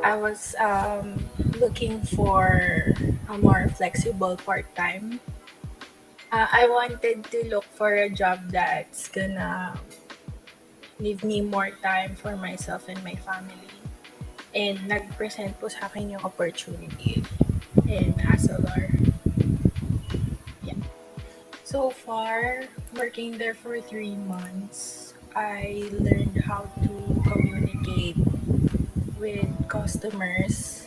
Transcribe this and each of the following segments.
I was looking for a more flexible part-time. I wanted to look for a job that's gonna leave me more time for myself and my family. And nag-present po sa akin yung opportunity in ASALAR. Yeah. So far, working there for 3 months, I learned how to communicate with customers,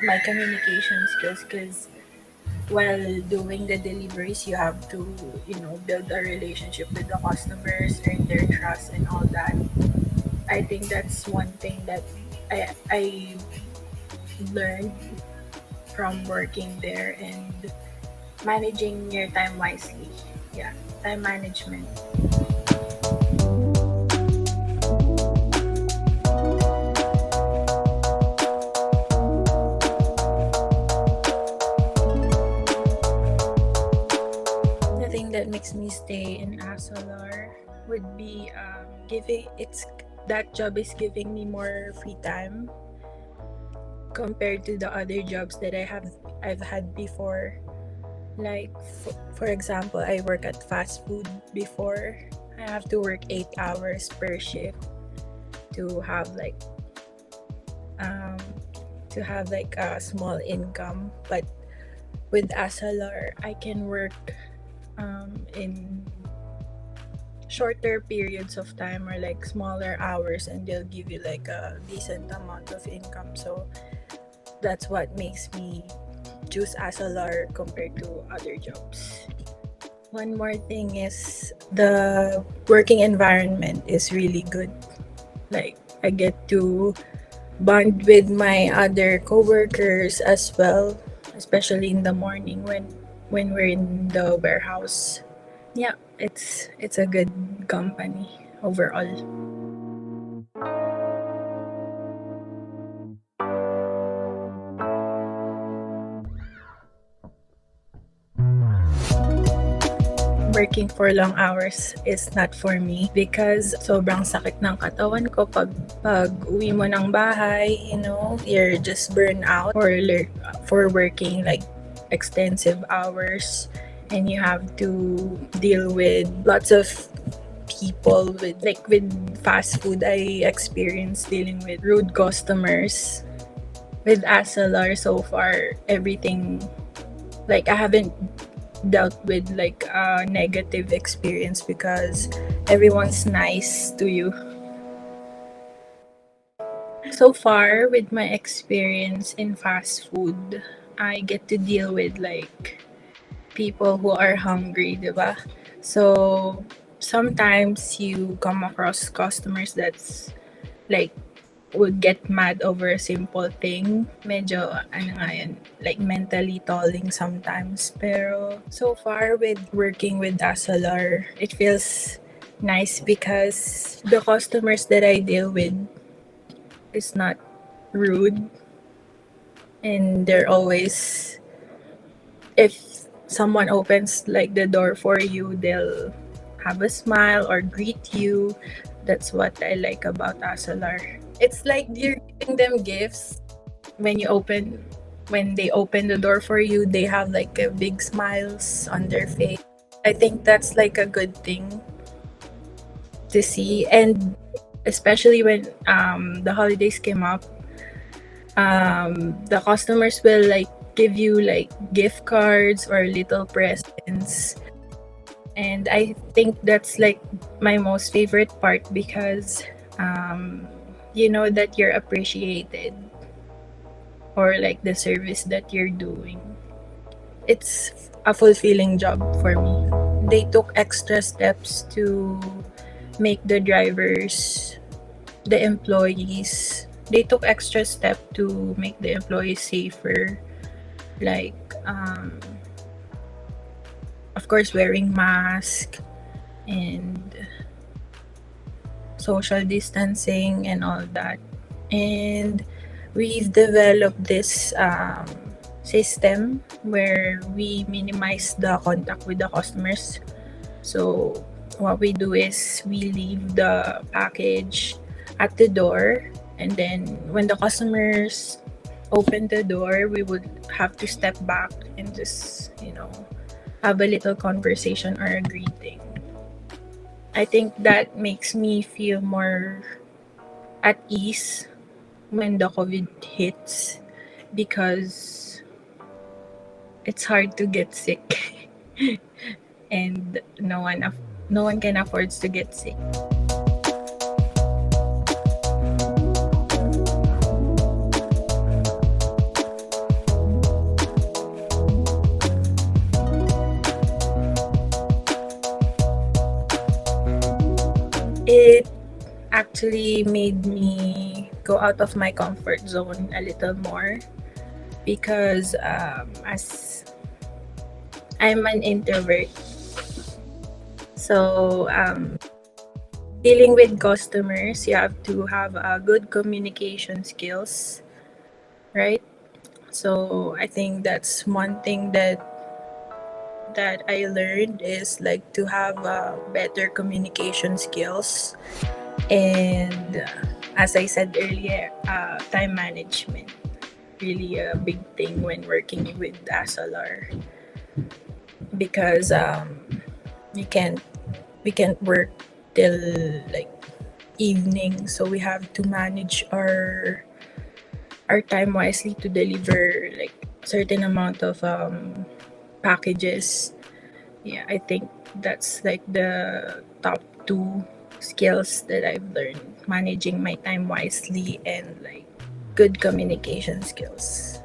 my communication skills, because while doing the deliveries, you have to, build a relationship with the customers, earn their trust, and all that. I think that's one thing that I learned from working there and managing your time wisely. Yeah, time management. The thing that makes me stay in ASALAR would be giving it's that job is giving me more free time compared to the other jobs that I've had before. Like for example, I work at fast food before. I have to work 8 hours per shift to have like um a small income. But with ASALAR, I can work in shorter periods of time or like smaller hours, and they'll give you like a decent amount of income. So that's what makes me choose ASALAR compared to other jobs. One more thing is the working environment is really good. Like I get to bond with my other coworkers as well, especially in the morning when we're in the warehouse. Yeah, it's a good company overall. Working for long hours is not for me because sobrang sakit ng katawan ko pag uwi mo ng bahay, you're just burned out for working like extensive hours, and you have to deal with lots of people. With fast food, I experienced dealing with rude customers. With ASLR so far, everything, like I haven't dealt with like a negative experience because everyone's nice to you. So far, with my experience in fast food, I get to deal with like people who are hungry, diba? So sometimes you come across customers that's like would get mad over a simple thing. Medyo, like mentally tolling sometimes. Pero so far with working with ASALAR, it feels nice because the customers that I deal with is not rude. And they're always, if someone opens like the door for you, they'll have a smile or greet you. That's what I like about ASALAR. It's like you're giving them gifts when they open the door for you. They have like a big smiles on their face. I think that's like a good thing to see, and especially when the holidays came up, the customers will like give you like gift cards or little presents. And I think that's like my most favorite part because you know that you're appreciated or like the service that you're doing. It's a fulfilling job for me. They took extra steps to make the drivers, the employees, they took extra step to make the employees safer. Like, of course, wearing mask and social distancing and all that. And we've developed this system where we minimize the contact with the customers. So what we do is we leave the package at the door, And then when the customers open the door, we would have to step back and just, have a little conversation or a greeting. I think that makes me feel more at ease when the COVID hits, because it's hard to get sick and no one can afford to get sick. It actually made me go out of my comfort zone a little more, because as I'm an introvert, so dealing with customers, you have to have good communication skills, right? So I think that's one thing that I learned, is like to have better communication skills, and as I said earlier, time management, really a big thing when working with ASALAR, because we can't work till like evening, so we have to manage our time wisely to deliver like certain amount of packages. Yeah, I think that's like the top two skills that I've learned: managing my time wisely and like good communication skills.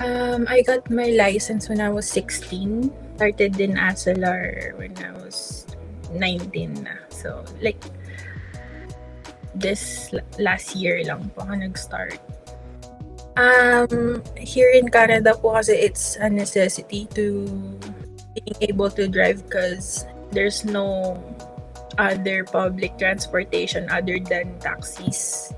I got my license when I was 16. Started in ASALAR when I was 19 na. So like this last year lang po ako nag-start. Here in Canada po kasi it's a necessity to being able to drive, because there's no other public transportation other than taxis.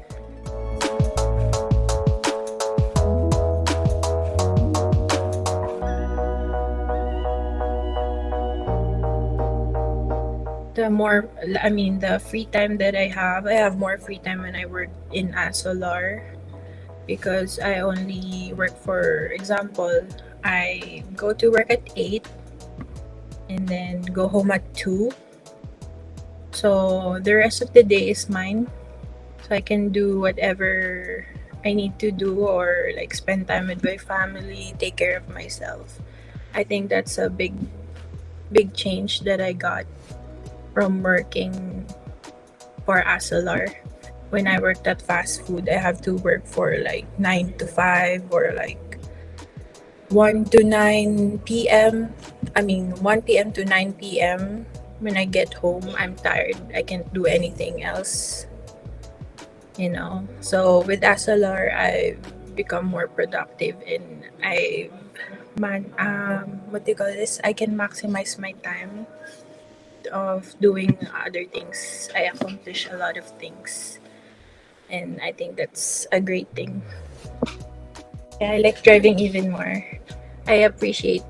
The free time that I have more free time when I work in ASALAR, because I only work, for example, I go to work at 8 and then go home at 2. So the rest of the day is mine. So I can do whatever I need to do, or like spend time with my family, take care of myself. I think that's a big change that I got from working for ASALAR. When I worked at fast food, I have to work for like 9 to 5, or like 1 to 9 p.m. 1 p.m. to 9 p.m. When I get home, I'm tired. I can't do anything else. So with ASALAR, I've become more productive, and I can maximize my time of doing other things. I accomplish a lot of things, and I think that's a great thing. Yeah, I like driving even more. I appreciate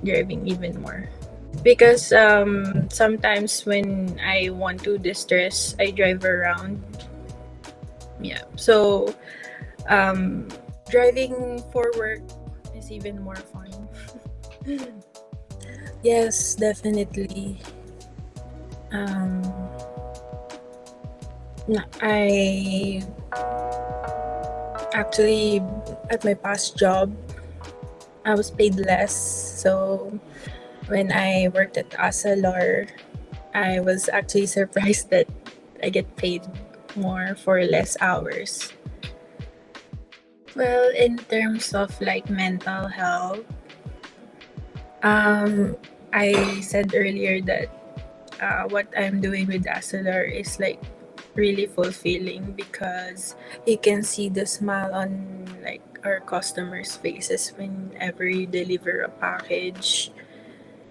driving even more, because sometimes when I want to distress, I drive around. Yeah, so driving for work is even more fun. Yes, definitely. I actually, at my past job, I was paid less. So when I worked at ASALAR, I was actually surprised that I get paid more for less hours. Well, in terms of like mental health, I said earlier that what I'm doing with ASALAR is like really fulfilling, because you can see the smile on like our customers' faces whenever you deliver a package,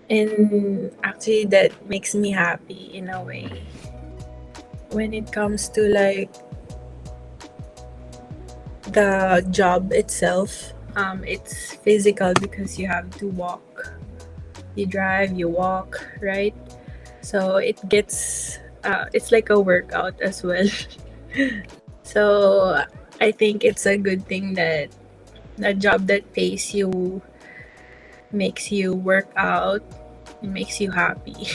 and actually that makes me happy in a way. When it comes to like the job itself, it's physical, because you have to walk, you drive, you walk, right? So it gets it's like a workout as well. So I think it's a good thing that a job that pays you, makes you work out, and makes you happy.